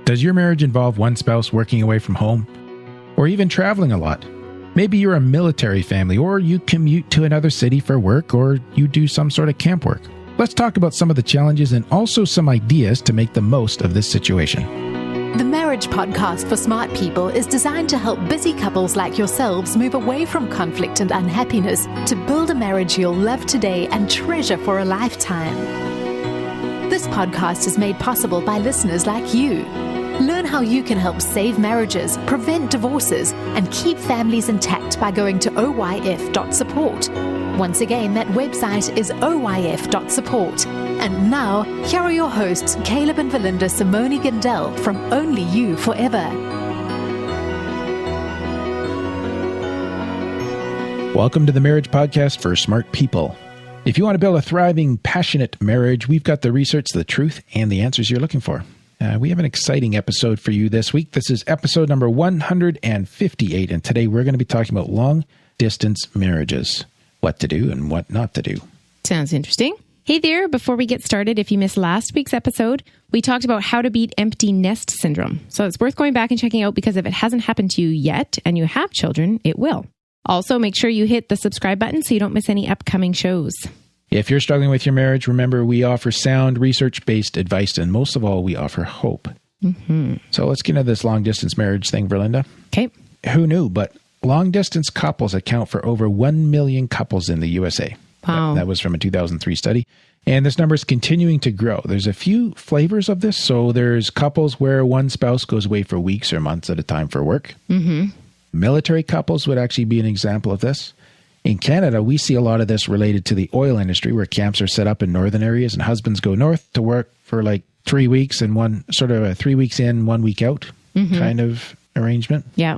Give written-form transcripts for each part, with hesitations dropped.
Does your marriage involve one spouse working away from home? Or even traveling a lot? Maybe you're a military family, or you commute to another city for work, or you do some sort of camp work. Let's talk about some of the challenges and also some ideas to make the most of this situation. The Marriage Podcast for Smart People is designed to help busy couples like yourselves move away from conflict and unhappiness to build a marriage you'll love today and treasure for a lifetime. This podcast is made possible by listeners like you. Learn how you can help save marriages, prevent divorces, and keep families intact by going to oyf.support. Once again, that website is oyf.support. And now, here are your hosts, Caleb and Valinda Simone Gandel from Only You Forever. Welcome to the Marriage Podcast for Smart People. If you want to build a thriving, passionate marriage, we've got the research, the truth, and the answers you're looking for. We have an exciting episode for you this week. This is episode number 158, and today we're going to be talking about long-distance marriages, what to do and what not to do. Sounds interesting. Hey there, before we get started, if you missed last week's episode, we talked about how to beat empty nest syndrome. So it's worth going back and checking out because if it hasn't happened to you yet and you have children, it will. Also, make sure you hit the subscribe button so you don't miss any upcoming shows. If you're struggling with your marriage, remember we offer sound, research-based advice, and most of all, we offer hope. Mm-hmm. So let's get into this long-distance marriage thing, Verlinda. Okay. Who knew, but long-distance couples account for over 1 million couples in the USA. Wow. That was from a 2003 study. And this number is continuing to grow. There's a few flavors of this. So there's couples where one spouse goes away for weeks or months at a time for work. Mm-hmm. Military couples would actually be an example of this. In Canada, we see a lot of this related to the oil industry where camps are set up in northern areas and husbands go north to work for like 3 weeks and one sort of a 3 weeks in, 1 week out kind of arrangement. Yeah.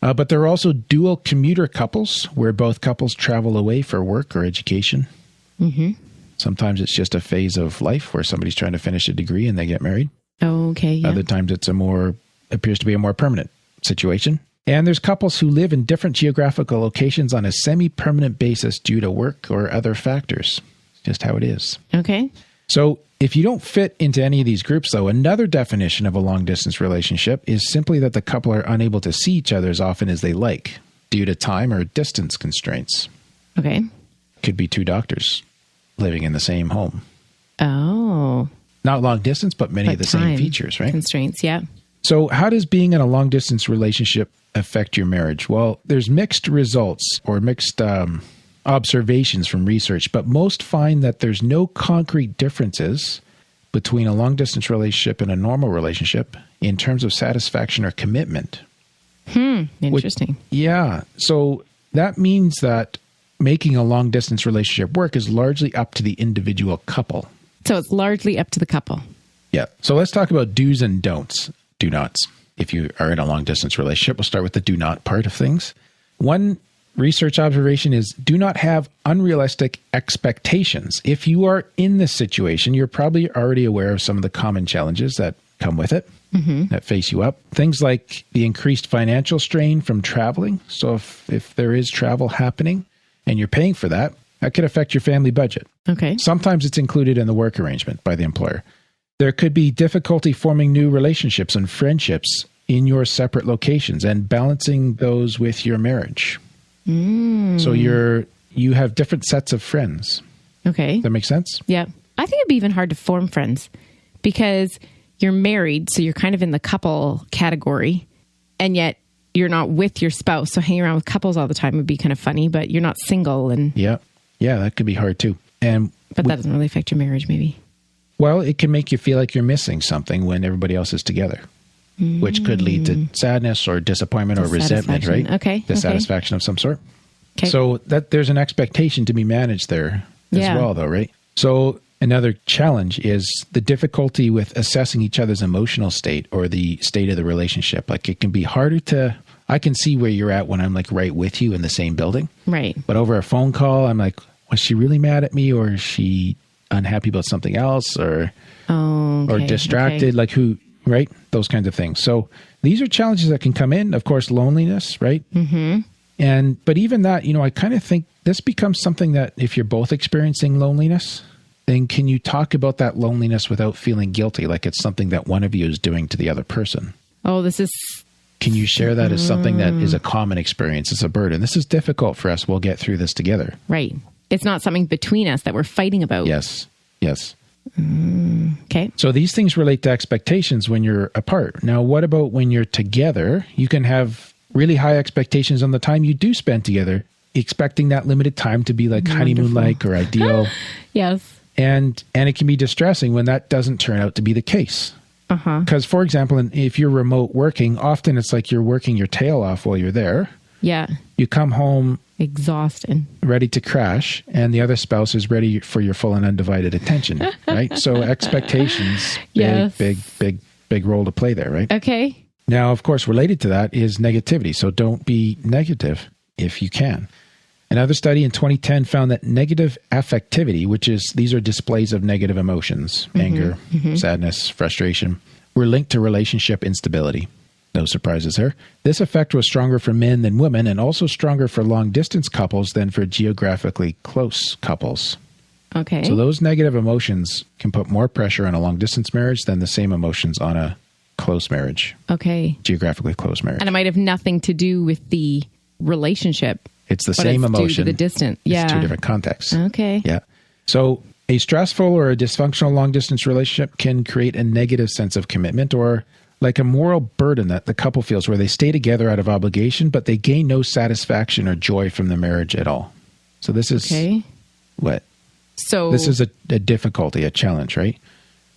But there are also dual commuter couples where both couples travel away for work or education. Mm-hmm. Sometimes it's just a phase of life where somebody's trying to finish a degree and they get married. Oh, okay. Yeah. Other times it's appears to be a more permanent situation. And there's couples who live in different geographical locations on a semi-permanent basis due to work or other factors. Just how it is. Okay. So if you don't fit into any of these groups, though, another definition of a long-distance relationship is simply that the couple are unable to see each other as often as they like due to time or distance constraints. Okay. Could be two doctors living in the same home. Oh. Not long distance, but many of the same features, right? Constraints, yeah. So how does being in a long-distance relationship affect your marriage? Well, there's mixed results or mixed observations from research, but most find that there's no concrete differences between a long-distance relationship and a normal relationship in terms of satisfaction or commitment. Interesting. Yeah. So that means that making a long-distance relationship work is largely up to the individual couple. So it's largely up to the couple. Yeah. So let's talk about do's and don'ts, do-nots. If you are in a long-distance relationship, we'll start with the do-not part of things. One research observation is do not have unrealistic expectations. If you are in this situation, you're probably already aware of some of the common challenges that come with it, that face you up. Things like the increased financial strain from traveling. So if there is travel happening and you're paying for that, that could affect your family budget. Okay. Sometimes it's included in the work arrangement by the employer. There could be difficulty forming new relationships and friendships in your separate locations and balancing those with your marriage. So you have different sets of friends. Okay. Does that make sense? Yeah. I think it'd be even hard to form friends because you're married, so you're kind of in the couple category, and yet you're not with your spouse. So hanging around with couples all the time would be kind of funny, but you're not single. And yeah, that could be hard too. But that doesn't really affect your marriage, maybe. Well, it can make you feel like you're missing something when everybody else is together, which could lead to sadness or disappointment or resentment, right? Okay. Dissatisfaction of some sort. Okay. So that there's an expectation to be managed there as well, though, right? So another challenge is the difficulty with assessing each other's emotional state or the state of the relationship. Like it can be harder I can see where you're at when I'm like right with you in the same building. Right. But over a phone call, I'm like, was she really mad at me or is she unhappy about something else or distracted? Like who, right? Those kinds of things. So these are challenges that can come in. Of course, loneliness, right? But even that, I kind of think this becomes something that if you're both experiencing loneliness, then can you talk about that loneliness without feeling guilty, like it's something that one of you is doing to the other person? Oh, this is... Can you share that as something that is a common experience? It's a burden. This is difficult for us. We'll get through this together. Right. It's not something between us that we're fighting about. Yes. Okay. So these things relate to expectations when you're apart. Now, what about when you're together? You can have really high expectations on the time you do spend together, expecting that limited time to be like honeymoon-like or ideal. Yes. And it can be distressing when that doesn't turn out to be the case. Because, for example, if you're remote working, often it's like you're working your tail off while you're there. Yeah. You come home exhausted, ready to crash, and the other spouse is ready for your full and undivided attention, right? So expectations, big role to play there, right? Okay. Now, of course, related to that is negativity. So don't be negative if you can. Another study in 2010 found that negative affectivity, these are displays of negative emotions, anger, sadness, frustration, were linked to relationship instability. No surprises there. This effect was stronger for men than women and also stronger for long-distance couples than for geographically close couples. Okay. So those negative emotions can put more pressure on a long-distance marriage than the same emotions on a close marriage. Okay. Geographically close marriage. And it might have nothing to do with the relationship. It's the same emotion. Due to the distance. Yeah. It's two different contexts. Okay. Yeah. So a stressful or a dysfunctional long-distance relationship can create a negative sense of commitment or like a moral burden that the couple feels where they stay together out of obligation, but they gain no satisfaction or joy from the marriage at all. So this is what? So this is a difficulty, a challenge, right?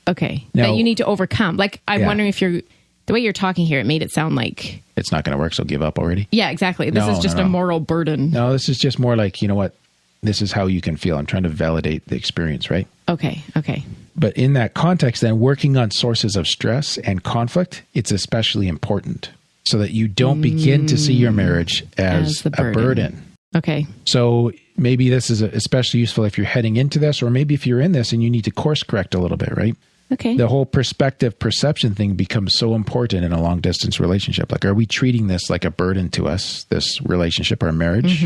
Okay. Now, that you need to overcome. Like, I'm wondering if the way you're talking here, it made it sound like it's not going to work, so give up already. Yeah, exactly. This is just a moral burden. No, this is just more like, you know what? This is how you can feel. I'm trying to validate the experience, right? Okay. But in that context, then working on sources of stress and conflict, it's especially important so that you don't begin to see your marriage as a burden. Okay. So maybe this is especially useful if you're heading into this, or maybe if you're in this and you need to course correct a little bit, right? Okay. The whole perspective perception thing becomes so important in a long distance relationship. Like, are we treating this like a burden to us, this relationship, our marriage?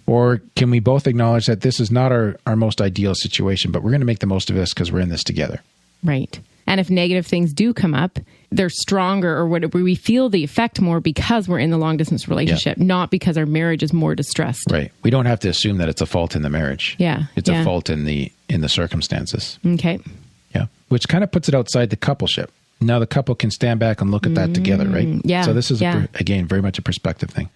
Or can we both acknowledge that this is not our most ideal situation, but we're going to make the most of this because we're in this together? Right. And if negative things do come up, they're stronger, or whatever, we feel the effect more because we're in the long distance relationship, not because our marriage is more distressed. Right. We don't have to assume that it's a fault in the marriage. Yeah. It's a fault in the circumstances. Okay. Yeah. Which kind of puts it outside the coupleship. Now the couple can stand back and look at that together, right? Yeah. So this is, again, very much a perspective thing.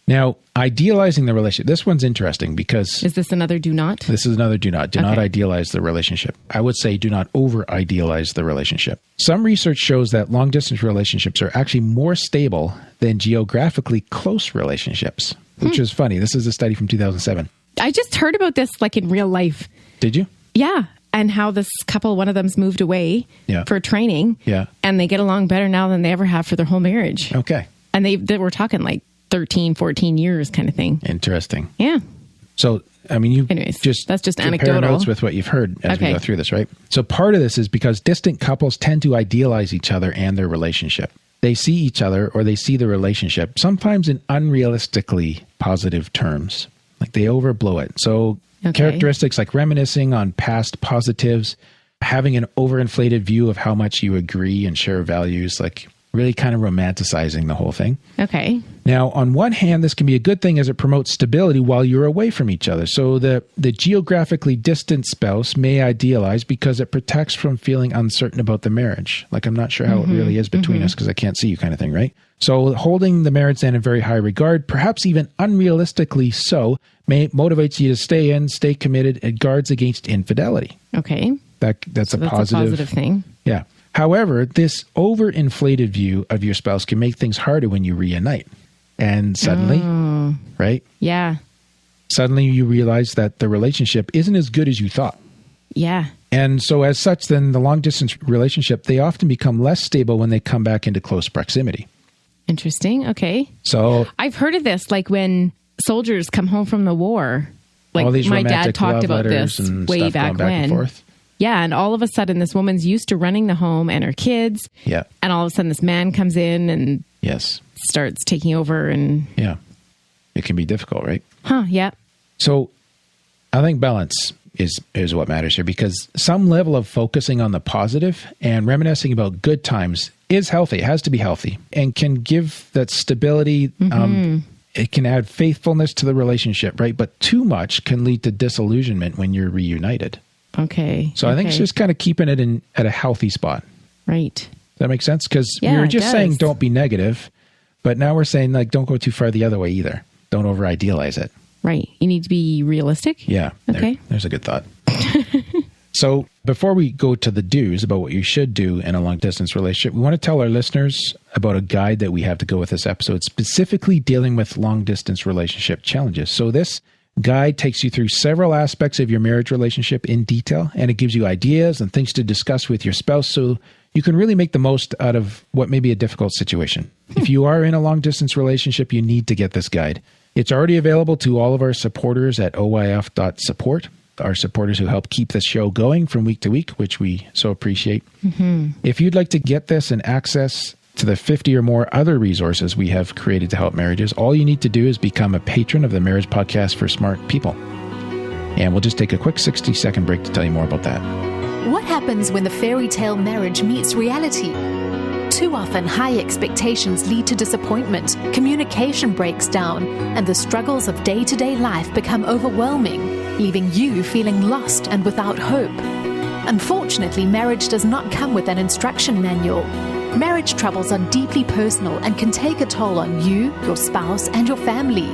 Now, idealizing the relationship. This one's interesting because... Is this another do not? This is another do not. Do not idealize the relationship. I would say do not over-idealize the relationship. Some research shows that long-distance relationships are actually more stable than geographically close relationships, which is funny. This is a study from 2007. I just heard about this like in real life. Did you? Yeah. And how this couple, one of them's moved away for training. Yeah. And they get along better now than they ever have for their whole marriage. Okay. And they were talking like 13, 14 years kind of thing. Interesting. Yeah. So, I mean, that's just compare anecdotal notes with what you've heard as we go through this, right? So part of this is because distant couples tend to idealize each other and their relationship. They see each other or they see the relationship sometimes in unrealistically positive terms. Like they overblow it. So characteristics like reminiscing on past positives, having an overinflated view of how much you agree and share values, like really kind of romanticizing the whole thing. Okay. Now, on one hand, this can be a good thing as it promotes stability while you're away from each other. So the geographically distant spouse may idealize because it protects from feeling uncertain about the marriage. Like, I'm not sure how it really is between us because I can't see you kind of thing, right? So holding the marriage then in very high regard, perhaps even unrealistically so, motivates you to stay committed. It guards against infidelity. Okay. That's a positive thing. Yeah. However, this overinflated view of your spouse can make things harder when you reunite. And suddenly, right? Yeah. Suddenly you realize that the relationship isn't as good as you thought. Yeah. And so as such, then the long distance relationship, they often become less stable when they come back into close proximity. Interesting. Okay. So I've heard of this, like when soldiers come home from the war. Like all these my dad romantic talked love about letters this and way stuff back going back when. and forth. Yeah, and all of a sudden this woman's used to running the home and her kids. Yeah. And all of a sudden this man comes in and starts taking over and... Yeah. It can be difficult, right? Yeah. So I think balance. is what matters here, because some level of focusing on the positive and reminiscing about good times is healthy. It has to be healthy and can give that stability. It can add faithfulness to the relationship, right? But too much can lead to disillusionment when you're reunited. Okay. So I think it's just kind of keeping it at a healthy spot. Right. Does that make sense? Because we Yeah, were it just does. saying don't be negative, but now we're saying like don't go too far the other way either. Don't over idealize it. Right. You need to be realistic. Yeah. Okay. There's a good thought. So before we go to the do's about what you should do in a long distance relationship, we want to tell our listeners about a guide that we have to go with this episode, specifically dealing with long distance relationship challenges. So this guide takes you through several aspects of your marriage relationship in detail, and it gives you ideas and things to discuss with your spouse so you can really make the most out of what may be a difficult situation. If you are in a long distance relationship, you need to get this guide. It's already available to all of our supporters at oyf.support. Our supporters who help keep this show going from week to week, which we so appreciate. If you'd like to get this and access to the 50 or more other resources we have created to help marriages, all you need to do is become a patron of the Marriage Podcast for Smart People. And we'll just take a quick 60-second break to tell you more about that. What happens when the fairy tale marriage meets reality? Too often, high expectations lead to disappointment, communication breaks down, and the struggles of day-to-day life become overwhelming, leaving you feeling lost and without hope. Unfortunately, marriage does not come with an instruction manual. Marriage troubles are deeply personal and can take a toll on you, your spouse, and your family.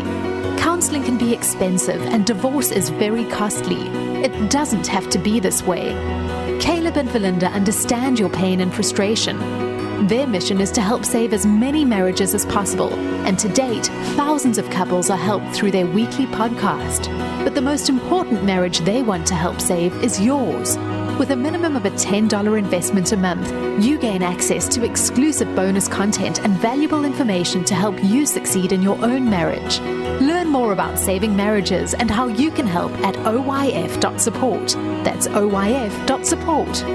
Counseling can be expensive and divorce is very costly. It doesn't have to be this way. Caleb and Valinda understand your pain and frustration. Their mission is to help save as many marriages as possible, and to date, thousands of couples are helped through their weekly podcast. But the most important marriage they want to help save is yours. With a minimum of a $10 investment a month, you gain access to exclusive bonus content and valuable information to help you succeed in your own marriage. Learn more about saving marriages and how you can help at oyf.support. That's oyf.support.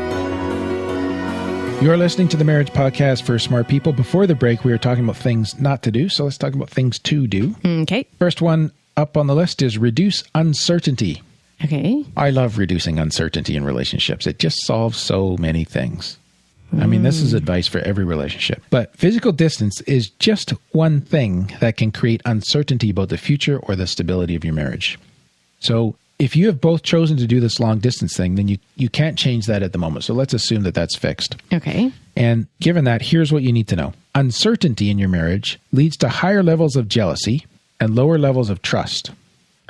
You're listening to the Marriage Podcast for Smart People. Before the break, we were talking about things not to do, so let's talk about things to do. Okay. First one up on the list is reduce uncertainty. Okay. I love reducing uncertainty in relationships. It just solves so many things. I mean, this is advice for every relationship. But physical distance is just one thing that can create uncertainty about the future or the stability of your marriage. So if you have both chosen to do this long distance thing, then you can't change that at the moment. So let's assume that that's fixed. Okay. And given that, here's what you need to know. Uncertainty in your marriage leads to higher levels of jealousy and lower levels of trust.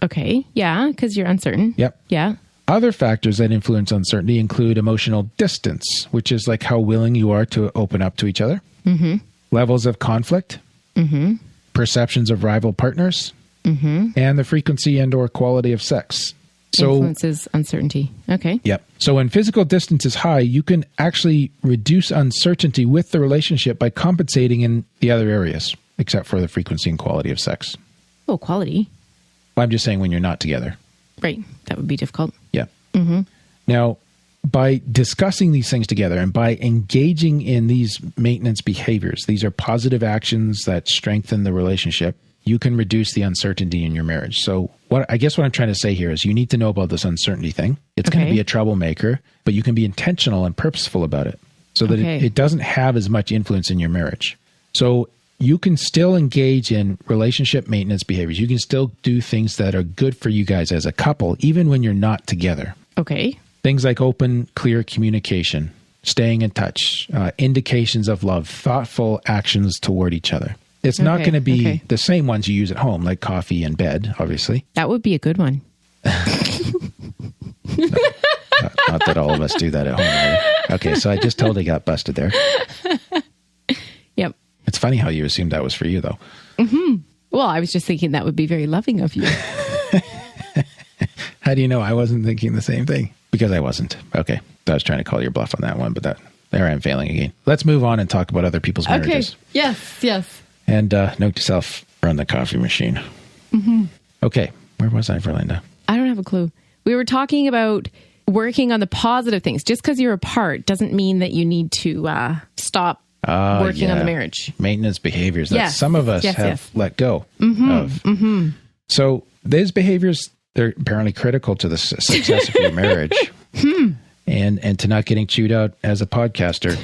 Okay. Yeah, because you're uncertain. Yep. Yeah. Other factors that influence uncertainty include emotional distance, which is like how willing you are to open up to each other, levels of conflict, perceptions of rival partners, and the frequency and or quality of sex. So, Influences uncertainty. Okay. Yep. So when physical distance is high, you can actually reduce uncertainty with the relationship by compensating in the other areas, except for the frequency and quality of sex. Oh, quality. Well, I'm just saying when you're not together. Right. That would be difficult. Yeah. Now, by discussing these things together and by engaging in these maintenance behaviors, these are positive actions that strengthen the relationship, you can reduce the uncertainty in your marriage. So what I'm trying to say here is you need to know about this uncertainty thing. It's going to be a troublemaker, but you can be intentional and purposeful about it so that it doesn't have as much influence in your marriage. So you can still engage in relationship maintenance behaviors. You can still do things that are good for you guys as a couple, even when you're not together. Okay. Things like open, clear communication, staying in touch, indications of love, thoughtful actions toward ech other. It's not going to be the same ones you use at home, like coffee and bed, obviously. That would be a good one. Not that all of us do that at home. Right? Okay, so I just totally got busted there. Yep. It's funny how you assumed that was for you, though. Well, I was just thinking that would be very loving of you. How do you know I wasn't thinking the same thing? Because I wasn't. Okay. I was trying to call your bluff on that one, but there I am failing again. Let's move on and talk about other people's marriages. Okay. Yes. And note to self, run the coffee machine. Okay. Where was I, Verlinda? I don't have a clue. We were talking about working on the positive things. Just because you're apart doesn't mean that you need to stop working on the marriage. Maintenance behaviors that some of us have let go of. So these behaviors, they're apparently critical to the success of your marriage and to not getting chewed out as a podcaster.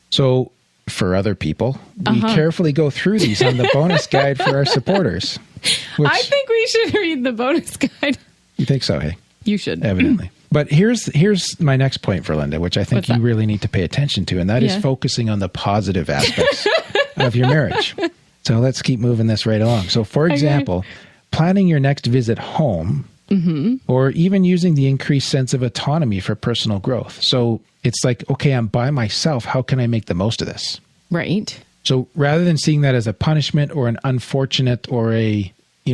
So for other people, we carefully go through these on the bonus guide for our supporters. I think we should read the bonus guide. You think so, hey? You should. Evidently. But here's my next point for Linda, which I think you really need to pay attention to, and that is focusing on the positive aspects of your marriage. So let's keep moving this right along. So for example, planning your next visit home, or even using the increased sense of autonomy for personal growth. So it's like, okay, I'm by myself. How can I make the most of this? Right. So rather than seeing that as a punishment or an unfortunate or a,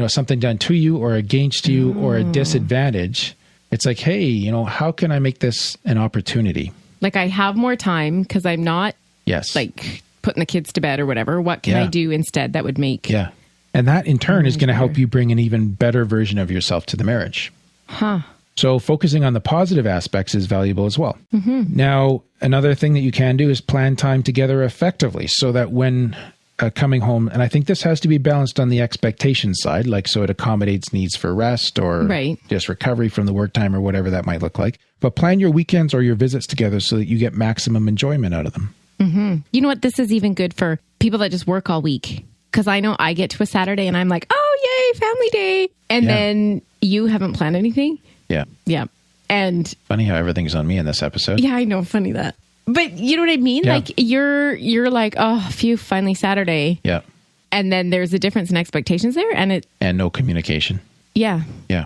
something done to you or against you or a disadvantage, it's like, hey, how can I make this an opportunity? Like I have more time because I'm not like putting the kids to bed or whatever. What can I do instead that would make... Yeah. And that in turn is going to help you bring an even better version of yourself to the marriage. So focusing on the positive aspects is valuable as well. Now, another thing that you can do is plan time together effectively so that when coming home, and I think this has to be balanced on the expectation side, like so it accommodates needs for rest or just recovery from the work time or whatever that might look like. But plan your weekends or your visits together so that you get maximum enjoyment out of them. You know what? This is even good for people that just work all week. Because I know I get to a Saturday and I'm like, oh, yay, family day. And then you haven't planned anything. Yeah. Yeah. And funny how everything's on me in this episode. Yeah, I know. Funny that. But you know what I mean? Yeah. Like you're like, oh, phew, finally Saturday. Yeah. And then there's a difference in expectations there. And no communication. Yeah. Yeah.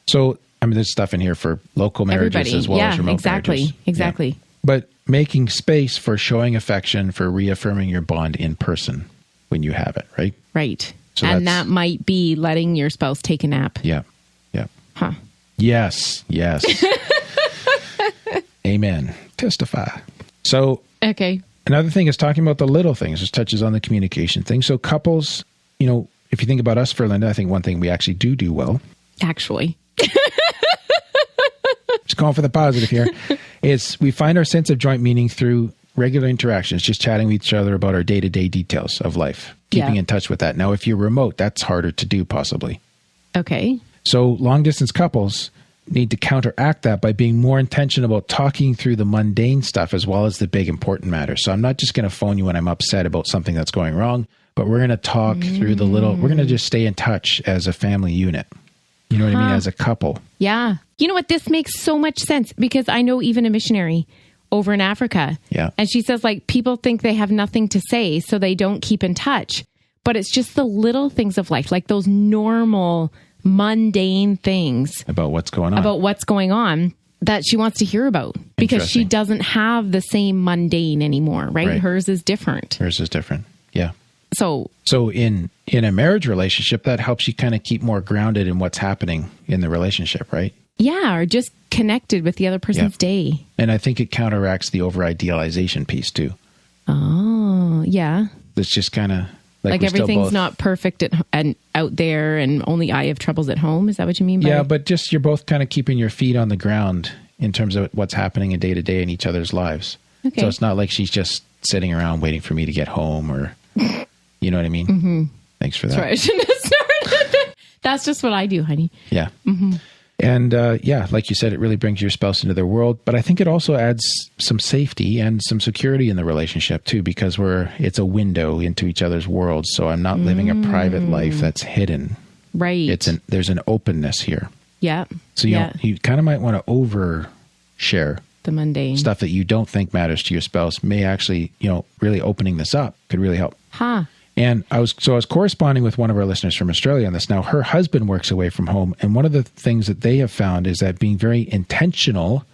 So, I mean, there's stuff in here for local marriages as well as remote marriages. Exactly. Yeah. But making space for showing affection, for reaffirming your bond in person when you have it, right? Right. So and that might be letting your spouse take a nap. Yeah. Yeah. Huh. Yes. Amen. Testify. So, okay. Another thing is talking about the little things. This touches on the communication thing. So couples, if you think about us for Linda, I think one thing we actually do well. Actually. Just going for the positive here. Is we find our sense of joint meaning through regular interactions, just chatting with each other about our day-to-day details of life, keeping in touch with that. Now, if you're remote, that's harder to do possibly. Okay. So long-distance couples need to counteract that by being more intentional about talking through the mundane stuff as well as the big important matters. So I'm not just going to phone you when I'm upset about something that's going wrong, but we're going to talk through the little, we're going to just stay in touch as a family unit. You know what I mean? As a couple. Yeah. You know what? This makes so much sense because I know even a missionary over in Africa. Yeah. And she says like people think they have nothing to say, so they don't keep in touch. But it's just the little things of life, like those normal, mundane things. About what's going on. That she wants to hear about. Because she doesn't have the same mundane anymore, right? Hers is different. Yeah. So in a marriage relationship, that helps you kind of keep more grounded in what's happening in the relationship, right? Yeah, or just connected with the other person's day. And I think it counteracts the over-idealization piece too. Oh, yeah. It's just kind of like everything's not perfect and out there and only I have troubles at home. Is that what you mean by Yeah, but just you're both kind of keeping your feet on the ground in terms of what's happening in day-to-day in each other's lives. Okay. So it's not like she's just sitting around waiting for me to get home or... You know what I mean? Mm-hmm. Thanks for that. Sorry, I shouldn't have started. That's just what I do, honey. Yeah. Mm-hmm. And like you said, it really brings your spouse into their world. But I think it also adds some safety and some security in the relationship too, because it's a window into each other's worlds. So I'm not living a private life that's hidden. Right. There's an openness here. Yeah. So you kind of might want to overshare the mundane stuff that you don't think matters to your spouse. May actually, really opening this up could really help. And I was corresponding with one of our listeners from Australia on this. Now, her husband works away from home. And one of the things that they have found is that being very intentional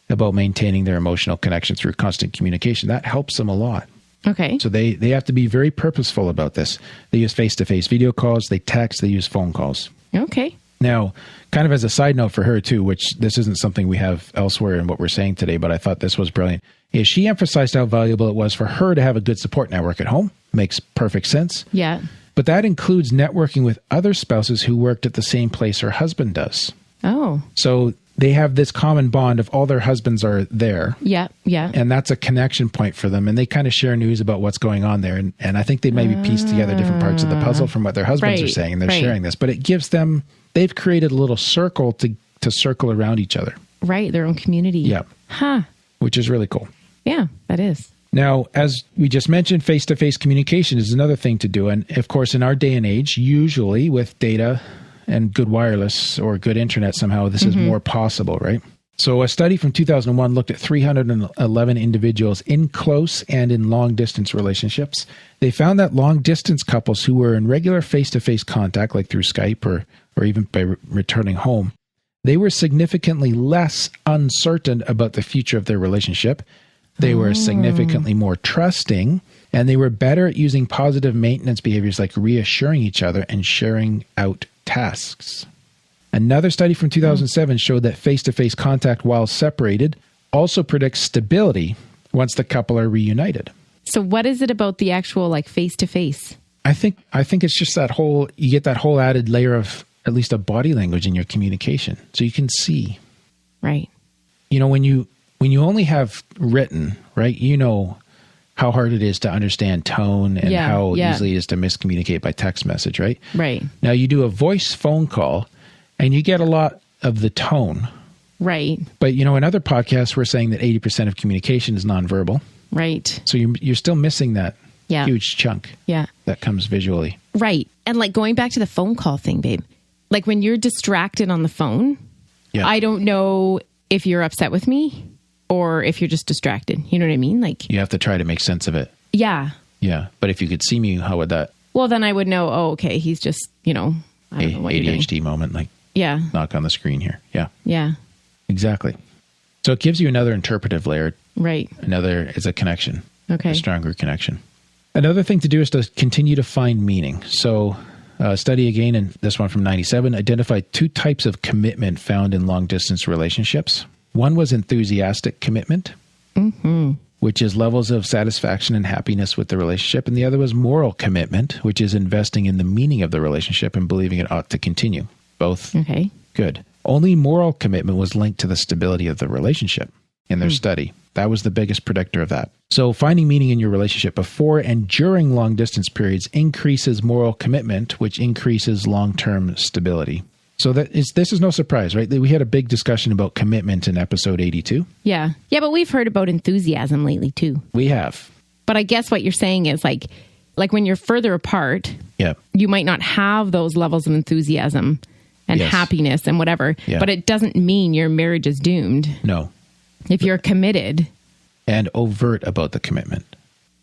about maintaining their emotional connection through constant communication, that helps them a lot. Okay. So they have to be very purposeful about this. They use face-to-face video calls, they text, they use phone calls. Okay. Now, kind of as a side note for her too, which this isn't something we have elsewhere in what we're saying today, but I thought this was brilliant, is she emphasized how valuable it was for her to have a good support network at home. Makes perfect sense. Yeah. But that includes networking with other spouses who worked at the same place her husband does. Oh. So they have this common bond of all their husbands are there. Yeah, yeah. And that's a connection point for them. And they kind of share news about what's going on there. And I think they maybe piece together different parts of the puzzle from what their husbands are saying. And they're sharing this. But it gives them they've created a little circle to circle around each other. Right. Their own community. Yeah. Huh. Which is really cool. Yeah, that is. Now, as we just mentioned, face-to-face communication is another thing to do. And of course, in our day and age, usually with data and good wireless or good internet somehow, this is more possible, right? So a study from 2001 looked at 311 individuals in close and in long-distance relationships. They found that long-distance couples who were in regular face-to-face contact, like through Skype or even by returning home, they were significantly less uncertain about the future of their relationship. They were significantly more trusting, and they were better at using positive maintenance behaviors like reassuring each other and sharing out tasks. Another study from 2007 showed that face-to-face contact while separated also predicts stability once the couple are reunited. So what is it about the actual like face-to-face? I think it's just you get that whole added layer of at least a body language in your communication. So you can see. Right. You know, when you only have written, right, you know how hard it is to understand tone and how easily it is to miscommunicate by text message, right? Right. Now you do a voice phone call and you get a lot of the tone. Right. But, you know, in other podcasts, we're saying that 80% of communication is nonverbal. Right. So you're still missing that huge chunk that comes visually. Right. And like going back to the phone call thing, babe, like when you're distracted on the phone, I don't know if you're upset with me or if you're just distracted. You know what I mean? Like you have to try to make sense of it. Yeah. Yeah. But if you could see me, how would that? Well, then I would know, oh, okay, he's just, you know, I don't know what you're doing. ADHD moment, like knock on the screen here. Yeah. Yeah. Exactly. So it gives you another interpretive layer. Right. Another is a connection. Okay. A stronger connection. Another thing to do is to continue to find meaning. So a study again, and this one from 97, identified 2 types of commitment found in long-distance relationships. One was enthusiastic commitment, which is levels of satisfaction and happiness with the relationship. And the other was moral commitment, which is investing in the meaning of the relationship and believing it ought to continue. Both good. Only moral commitment was linked to the stability of the relationship in their study. That was the biggest predictor of that. So finding meaning in your relationship before and during long distance periods increases moral commitment, which increases long-term stability. So this is no surprise, right? We had a big discussion about commitment in episode 82. Yeah. Yeah, but we've heard about enthusiasm lately too. We have. But I guess what you're saying is like when you're further apart, you might not have those levels of enthusiasm and happiness and whatever, but it doesn't mean your marriage is doomed. No. If you're committed. And overt about the commitment.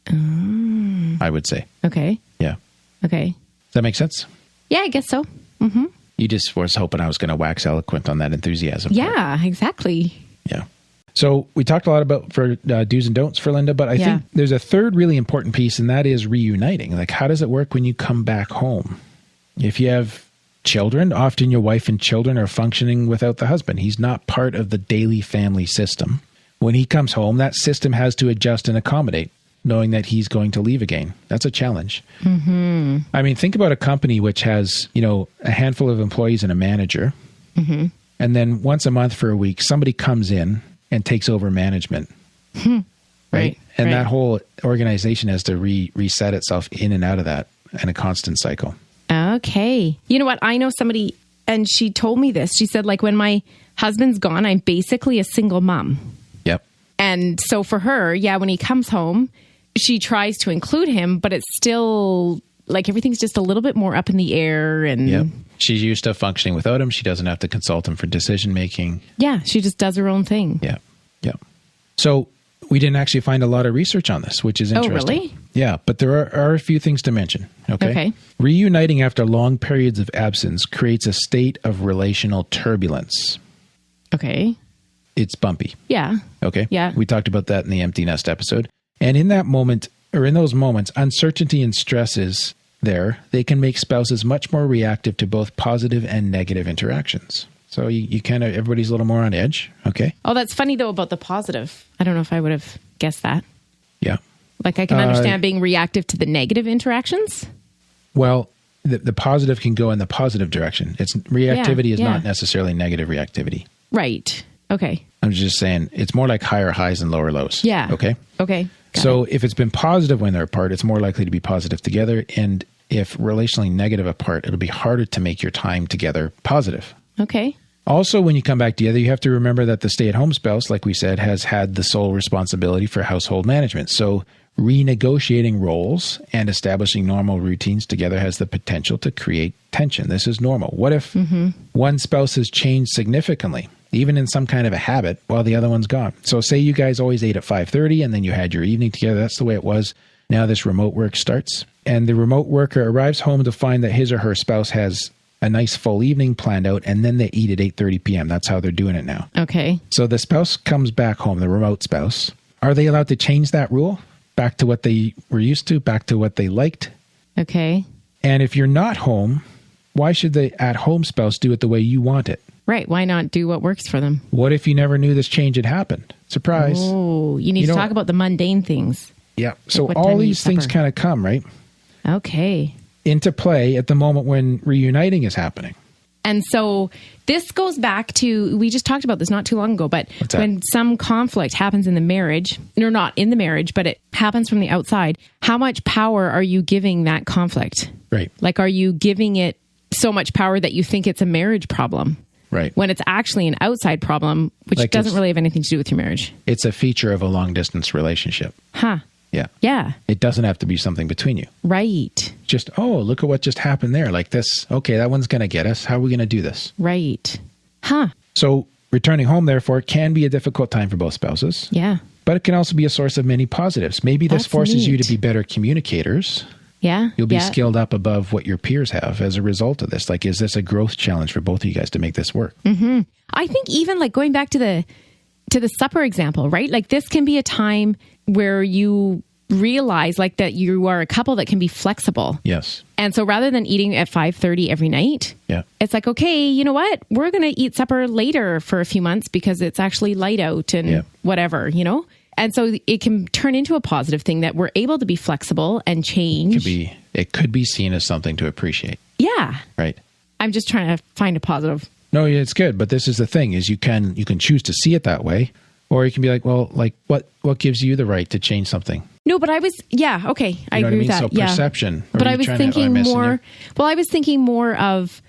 I would say. Okay. Yeah. Okay. Does that make sense? Yeah, I guess so. Mm-hmm. You just was hoping I was going to wax eloquent on that enthusiasm. Yeah, exactly. Yeah. So we talked a lot about for do's and don'ts for Linda, but I think there's a third really important piece, and that is reuniting. Like, how does it work when you come back home? If you have children, often your wife and children are functioning without the husband. He's not part of the daily family system. When he comes home, that system has to adjust and accommodate, knowing that he's going to leave again. That's a challenge. Mm-hmm. I mean, think about a company which has, you know, a handful of employees and a manager. Mm-hmm. And then once a month for a week, somebody comes in and takes over management. Right? And that whole organization has to reset itself in and out of that in a constant cycle. Okay. You know what? I know somebody, and she told me this. She said, like, when my husband's gone, I'm basically a single mom. Yep. And so for her, when he comes home, she tries to include him, but it's still like everything's just a little bit more up in the air. And she's used to functioning without him. She doesn't have to consult him for decision making. Yeah. She just does her own thing. Yeah. Yeah. So we didn't actually find a lot of research on this, which is interesting. Oh, really? Yeah, but there are a few things to mention. Okay. Reuniting after long periods of absence creates a state of relational turbulence. Okay. It's bumpy. Yeah. Okay. Yeah. We talked about that in the empty nest episode. And in that moment, or in those moments, uncertainty and stresses they can make spouses much more reactive to both positive and negative interactions. So you kind of, everybody's a little more on edge. Okay. Oh, that's funny though about the positive. I don't know if I would have guessed that. Yeah. Like I can understand being reactive to the negative interactions. Well, the positive can go in the positive direction. It's reactivity is not necessarily negative reactivity. Right. Okay. I'm just saying it's more like higher highs and lower lows. Yeah. Okay. Okay. So if it's been positive when they're apart, it's more likely to be positive together. And if relationally negative apart, it'll be harder to make your time together positive. Okay. Also, when you come back together, you have to remember that the stay-at-home spouse, like we said, has had the sole responsibility for household management. So renegotiating roles and establishing normal routines together has the potential to create tension. This is normal. What if one spouse has changed significantly, even in some kind of a habit, while the other one's gone? So say you guys always ate at 5:30 and then you had your evening together. That's the way it was. Now this remote work starts, and the remote worker arrives home to find that his or her spouse has a nice full evening planned out, and then they eat at 8:30 p.m. That's how they're doing it now. Okay. So the spouse comes back home, the remote spouse. Are they allowed to change that rule back to what they were used to, back to what they liked? Okay. And if you're not home, why should the at-home spouse do it the way you want it? Right. Why not do what works for them? What if you never knew this change had happened? Surprise. Oh, you need to talk about the mundane things. Yeah. So Like all these things kind of come, right, Okay. into play at the moment when reuniting is happening. And so this goes back to, we just talked about this not too long ago, but What's that? when some conflict happens in the marriage, or not in the marriage, but it happens from the outside, how much power are you giving that conflict? Right. Like, are you giving it so much power that you think it's a marriage problem? Right. When it's actually an outside problem, which Like doesn't it's- really have anything to do with your marriage. It's a feature of a long-distance relationship. Huh. Yeah. Yeah. It doesn't have to be something between you. Right. Just, oh, look at what just happened there. Like this. Okay, that one's going to get us. How are we going to do this? Right. Huh. So returning home, therefore, can be a difficult time for both spouses. Yeah. But it can also be a source of many positives. Maybe this That's forces you neat. to be better communicators. Yeah. You'll be yeah. skilled up above what your peers have as a result of this. Like, is this a growth challenge for both of you guys to make this work? I think even like going back to the supper example, right? Like this can be a time where you realize like that you are a couple that can be flexible. Yes. And so rather than eating at 5:30 every night, Yeah. it's like, okay, you know what? We're going to eat supper later for a few months because it's actually light out and Yeah. whatever, you know? And so it can turn into a positive thing that we're able to be flexible and change. It could be seen as something to appreciate. Yeah. Right. I'm just trying to find a positive. No, it's good. But this is the thing is you can choose to see it that way, or you can be like, well, like what gives you the right to change something? No, but I was, yeah, okay. I You know agree what with I mean? that. So yeah. perception. But I was thinking more of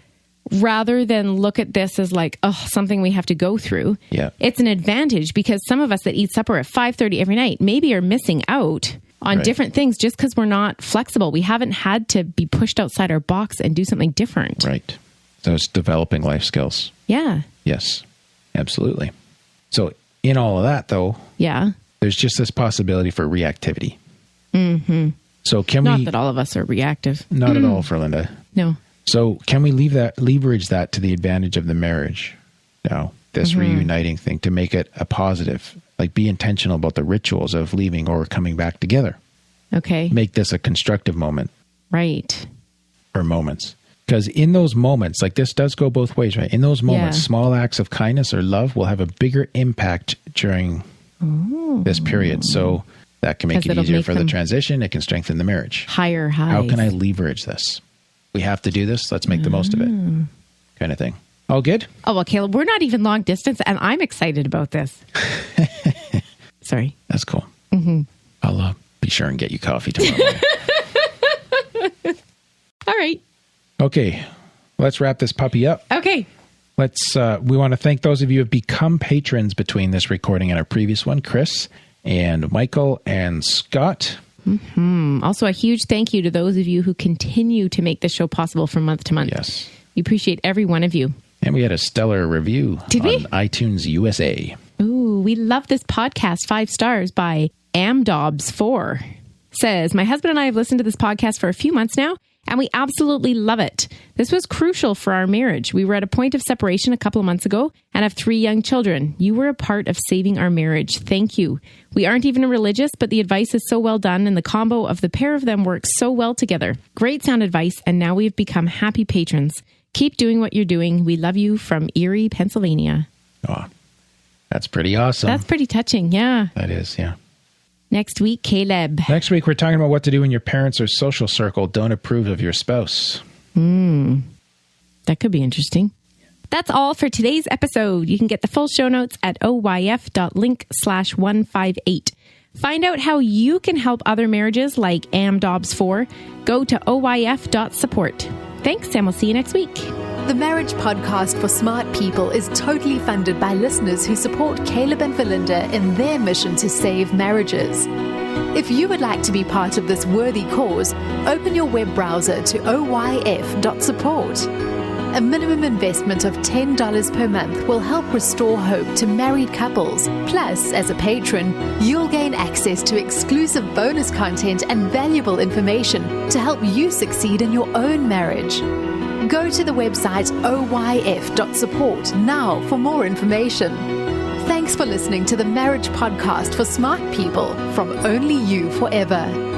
rather than look at this as like, oh, something we have to go through. Yeah. It's an advantage because some of us that eat supper at 5:30 every night maybe are missing out on Right. different things just because we're not flexible. We haven't had to be pushed outside our box and do something different. Right. So it's developing life skills. Yeah. Yes, absolutely. So in all of that, though, Yeah. there's just this possibility for reactivity. Mm-hmm. So can Not we? that all of us are reactive. Not at all for Linda. No. So can we leverage that to the advantage of the marriage? Now, this reuniting thing to make it a positive, like be intentional about the rituals of leaving or coming back together. Okay. Make this a constructive moment Right. or moments. Because in those moments, like this does go both ways, right? In those moments, Yeah. small acts of kindness or love will have a bigger impact during this period. So that can make 'Cause it it'll easier make for the them transition. It can strengthen the marriage. Higher highs. How can I leverage this? We have to do this. Let's make the most of it. Kind of thing. All good? Oh, well, Caleb, we're not even long distance, and I'm excited about this. Sorry. That's cool. I'll be sure and get you coffee tomorrow morning. All right. Okay, let's wrap this puppy up. Okay. We want to thank those of you who have become patrons between this recording and our previous one, Chris and Michael and Scott. Also, a huge thank you to those of you who continue to make this show possible from month to month. Yes. We appreciate every one of you. And we had a stellar review Did on we? iTunes USA. Ooh, we love this podcast. 5 stars by Amdobs4. Says, my husband and I have listened to this podcast for a few months now, and we absolutely love it. This was crucial for our marriage. We were at a point of separation a couple of months ago and have 3 young children. You were a part of saving our marriage. Thank you. We aren't even religious, but the advice is so well done, and the combo of the pair of them works so well together. Great sound advice, and now we've become happy patrons. Keep doing what you're doing. We love you from Erie, Pennsylvania. Oh, that's pretty awesome. That's pretty touching. Yeah. That is, yeah. Next week, Caleb. Next week, we're talking about what to do when your parents or social circle don't approve of your spouse. That could be interesting. That's all for today's episode. You can get the full show notes at oyf.link/158. Find out how you can help other marriages like AmDobbs4. Go to oyf.support. Thanks, and we'll see you next week. The Marriage Podcast for Smart People is totally funded by listeners who support Caleb and Valinda in their mission to save marriages. If you would like to be part of this worthy cause, open your web browser to oyf.support. A minimum investment of $10 per month will help restore hope to married couples. Plus, as a patron, you'll gain access to exclusive bonus content and valuable information to help you succeed in your own marriage. Go to the website oyf.support now for more information. Thanks for listening to the Marriage Podcast for Smart People from Only You Forever.